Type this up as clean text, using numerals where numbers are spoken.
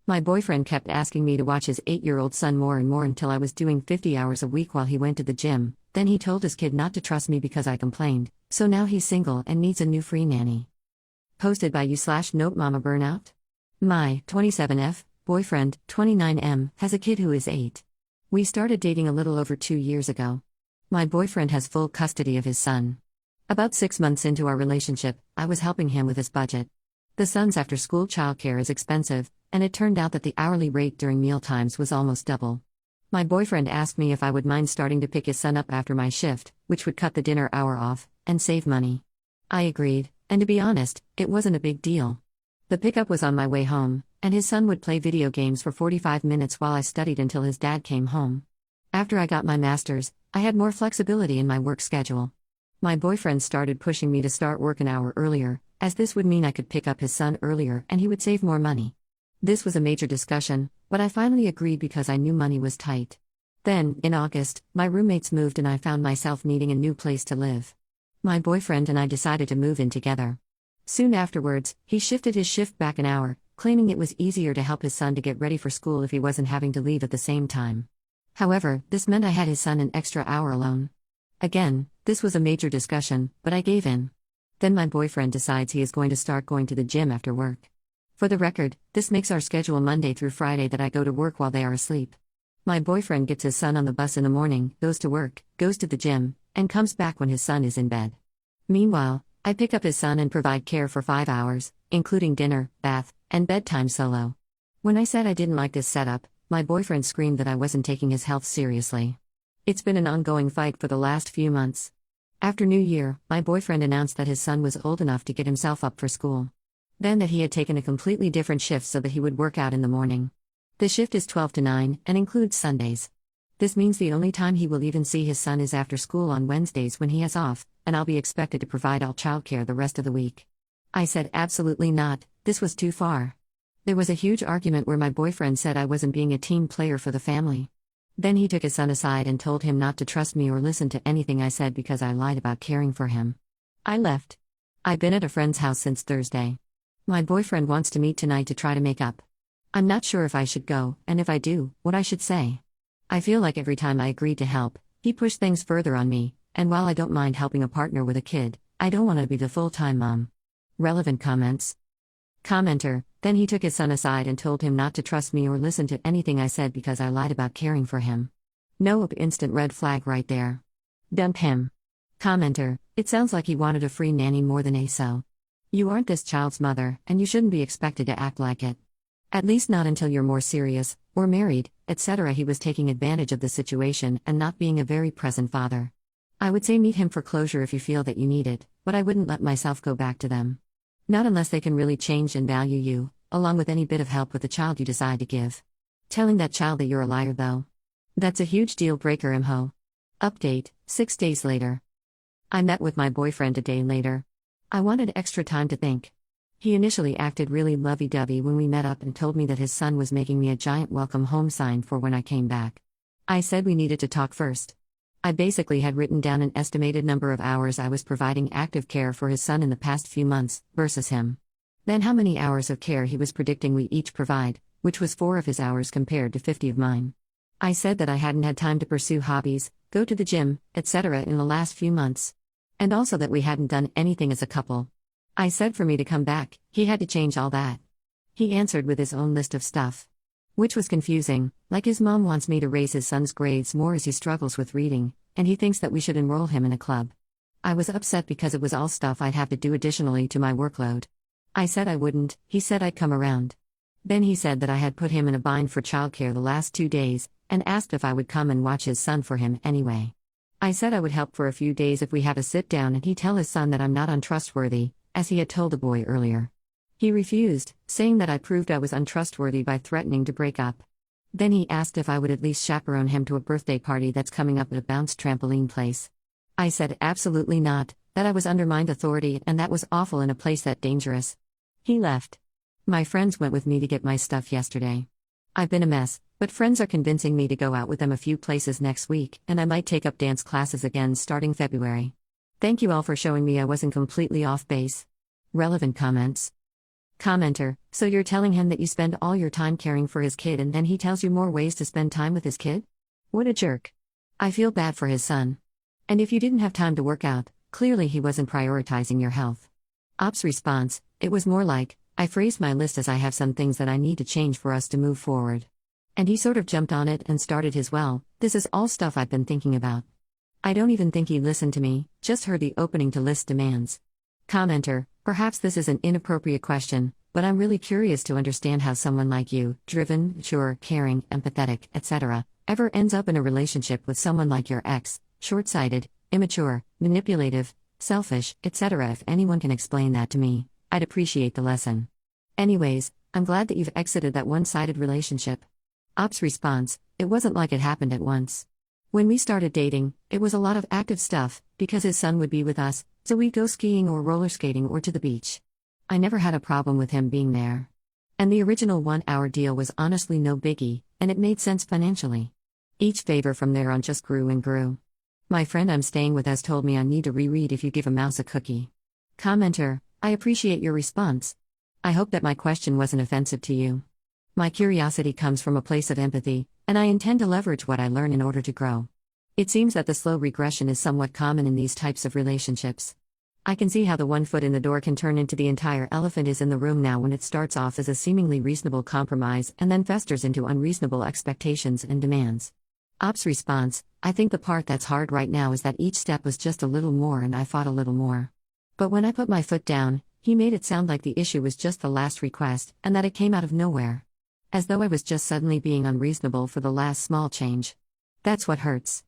My boyfriend kept asking me to watch his 8-year-old son more and more until I was doing 50 hours a week while he went to the gym. Then he told his kid not to trust me because I complained, so now he's single and needs a new free nanny. Posted by you/Note Mama Burnout. My 27F boyfriend, 29M, has a kid who is 8. We started dating a little over 2 years ago. My boyfriend has full custody of his son. About 6 months into our relationship, I was helping him with his budget. The son's after-school childcare is expensive, and it turned out that the hourly rate during mealtimes was almost double. My boyfriend asked me if I would mind starting to pick his son up after my shift, which would cut the dinner hour off, and save money. I agreed, and to be honest, it wasn't a big deal. The pickup was on my way home, and his son would play video games for 45 minutes while I studied until his dad came home. After I got my master's, I had more flexibility in my work schedule. My boyfriend started pushing me to start work an hour earlier, as this would mean I could pick up his son earlier and he would save more money. This was a major discussion, but I finally agreed because I knew money was tight. Then, in August, my roommates moved and I found myself needing a new place to live. My boyfriend and I decided to move in together. Soon afterwards, he shifted his shift back an hour, claiming it was easier to help his son to get ready for school if he wasn't having to leave at the same time. However, this meant I had his son an extra hour alone. Again, this was a major discussion, but I gave in. Then my boyfriend decides he is going to start going to the gym after work. For the record, this makes our schedule Monday through Friday that I go to work while they are asleep. My boyfriend gets his son on the bus in the morning, goes to work, goes to the gym, and comes back when his son is in bed. Meanwhile, I pick up his son and provide care for 5 hours, including dinner, bath, and bedtime solo. When I said I didn't like this setup, my boyfriend screamed that I wasn't taking his health seriously. It's been an ongoing fight for the last few months. After New Year, my boyfriend announced that his son was old enough to get himself up for school. Then that he had taken a completely different shift so that he would work out in the morning. The shift is 12 to 9 and includes Sundays. This means the only time he will even see his son is after school on Wednesdays when he has off, and I'll be expected to provide all childcare the rest of the week. I said absolutely not, this was too far. There was a huge argument where my boyfriend said I wasn't being a team player for the family. Then he took his son aside and told him not to trust me or listen to anything I said because I lied about caring for him. I left. I've been at a friend's house since Thursday. My boyfriend wants to meet tonight to try to make up. I'm not sure if I should go, and if I do, what I should say. I feel like every time I agreed to help, he pushed things further on me, and while I don't mind helping a partner with a kid, I don't want to be the full-time mom. Relevant comments. Commenter, then he took his son aside and told him not to trust me or listen to anything I said because I lied about caring for him. Nope, instant red flag right there. Dump him. Commenter, it sounds like he wanted a free nanny more than a so. You aren't this child's mother, and you shouldn't be expected to act like it. At least not until you're more serious, or married, etc. He was taking advantage of the situation and not being a very present father. I would say meet him for closure if you feel that you need it, but I wouldn't let myself go back to them. Not unless they can really change and value you, along with any bit of help with the child you decide to give. Telling that child that you're a liar though. That's a huge deal breaker, Imho. Update, 6 days later. I met with my boyfriend a day later. I wanted extra time to think. He initially acted really lovey-dovey when we met up and told me that his son was making me a giant welcome home sign for when I came back. I said we needed to talk first. I basically had written down an estimated number of hours I was providing active care for his son in the past few months, versus him. Then how many hours of care he was predicting we each provide, which was 4 of his hours compared to 50 of mine. I said that I hadn't had time to pursue hobbies, go to the gym, etc. in the last few months. And also that we hadn't done anything as a couple. I said for me to come back, he had to change all that. He answered with his own list of stuff. Which was confusing, like his mom wants me to raise his son's grades more as he struggles with reading, and he thinks that we should enroll him in a club. I was upset because it was all stuff I'd have to do additionally to my workload. I said I wouldn't, he said I'd come around. Then he said that I had put him in a bind for childcare the last 2 days, and asked if I would come and watch his son for him anyway. I said I would help for a few days if we have a sit-down and he'd tell his son that I'm not untrustworthy, as he had told the boy earlier. He refused, saying that I proved I was untrustworthy by threatening to break up. Then he asked if I would at least chaperone him to a birthday party that's coming up at a bounce trampoline place. I said absolutely not, that I was undermined authority and that was awful in a place that dangerous. He left. My friends went with me to get my stuff yesterday. I've been a mess, but friends are convincing me to go out with them a few places next week, and I might take up dance classes again starting February. Thank you all for showing me I wasn't completely off base. Relevant comments. Commenter, so you're telling him that you spend all your time caring for his kid and then he tells you more ways to spend time with his kid? What a jerk. I feel bad for his son. And if you didn't have time to work out, clearly he wasn't prioritizing your health. Ops response, it was more like, I phrased my list as I have some things that I need to change for us to move forward. And he sort of jumped on it and started his this is all stuff I've been thinking about. I don't even think he listened to me, just heard the opening to list demands. Commenter, perhaps this is an inappropriate question, but I'm really curious to understand how someone like you, driven, mature, caring, empathetic, etc., ever ends up in a relationship with someone like your ex, short-sighted, immature, manipulative, selfish, etc. If anyone can explain that to me, I'd appreciate the lesson. Anyways, I'm glad that you've exited that one-sided relationship. Ops response, it wasn't like it happened at once. When we started dating, it was a lot of active stuff, because his son would be with us, so we'd go skiing or roller skating or to the beach. I never had a problem with him being there. And the original 1-hour deal was honestly no biggie, and it made sense financially. Each favor from there on just grew and grew. My friend I'm staying with has told me I need to reread If You Give a Mouse a Cookie. Commenter, I appreciate your response. I hope that my question wasn't offensive to you. My curiosity comes from a place of empathy, and I intend to leverage what I learn in order to grow. It seems that the slow regression is somewhat common in these types of relationships. I can see how the one foot in the door can turn into the entire elephant is in the room now when it starts off as a seemingly reasonable compromise and then festers into unreasonable expectations and demands. Ops response, I think the part that's hard right now is that each step was just a little more and I fought a little more. But when I put my foot down, he made it sound like the issue was just the last request and that it came out of nowhere. As though I was just suddenly being unreasonable for the last small change. That's what hurts.